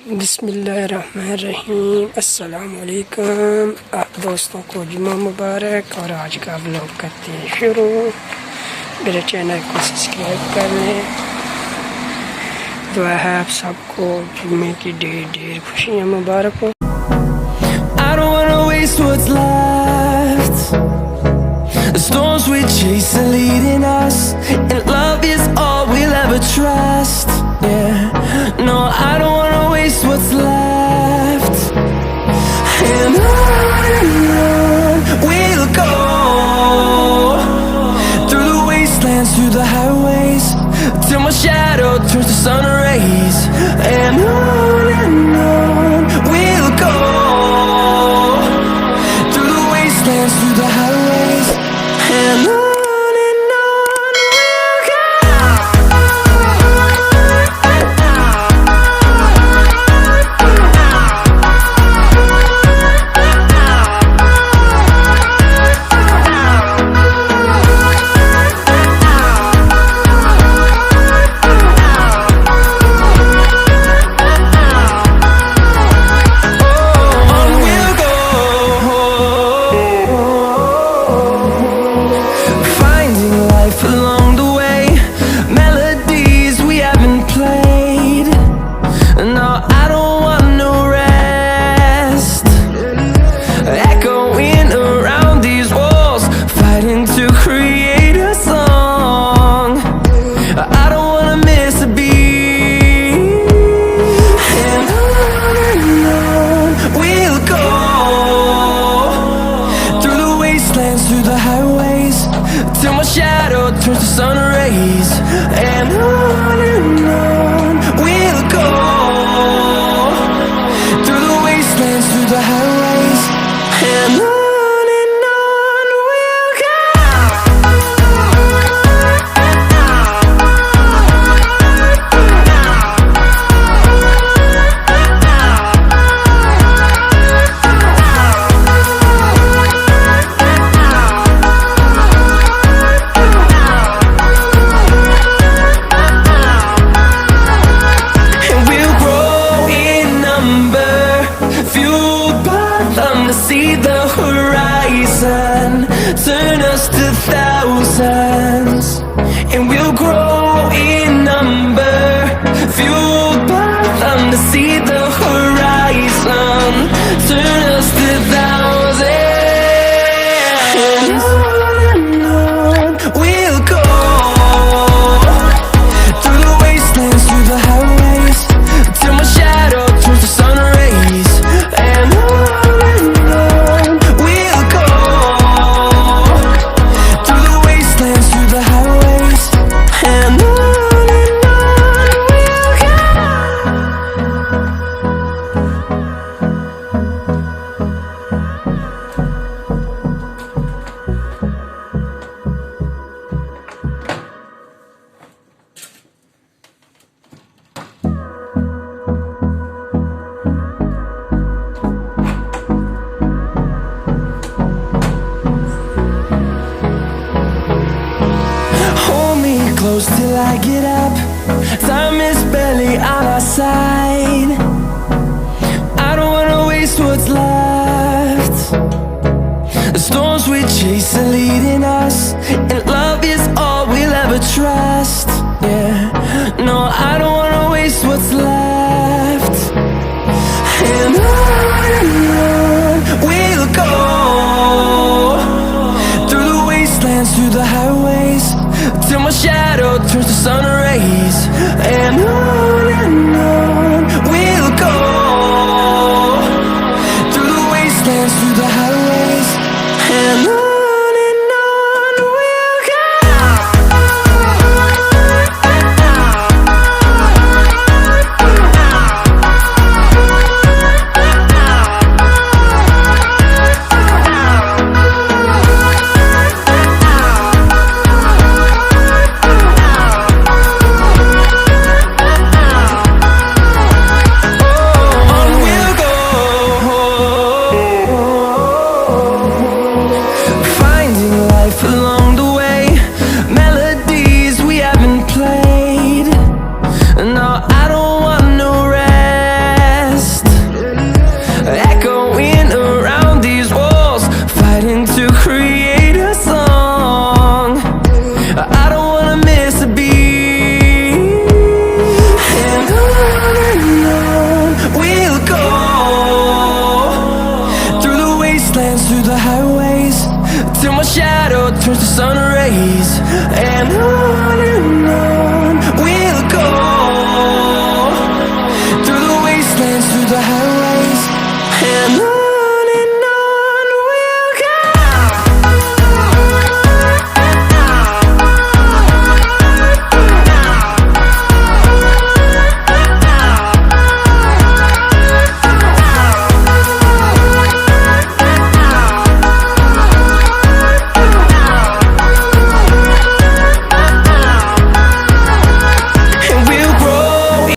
बिस्मिल्लाहिर्रहमानिर्रहीम। अस्सलाम वालेकुम। आप दोस्तों को जुम्मा मुबारक। और आज का व्लॉग करते हैं शुरू। मेरे चैनल को सब्सक्राइब कर लें। दुआ है आप सबको जुम्मे की ढेर ढेर खुशियाँ मुबारक हो। I don't wanna waste what's left. The storms we chase are leading us, and love is all we'll ever trust. Yeah, no, I don't wanna waste what's left. And on we'll go, through the wastelands, through the highways, till my shadow turns to sun rays. And on we'll go, through the wastelands, through the highways, and on we'll go. Along the way, melodies we haven't played. No, I don't want no rest. Echoing around these walls, fighting to create a song. I don't wanna miss a beat. And on we'll go, through the wastelands, through the highways, till my shadow turns to sun rays. And on we'll go, through the wastelands, through the highways, and on we'll go. See the horizon, turn us to thousands, and we'll grow in number, fueled by them. To see the horizon, turn us to thousands, and on we'll go, through the wastelands, through the highways, till my shadow turns to sun rays. And close till I get up. Time is barely on our side.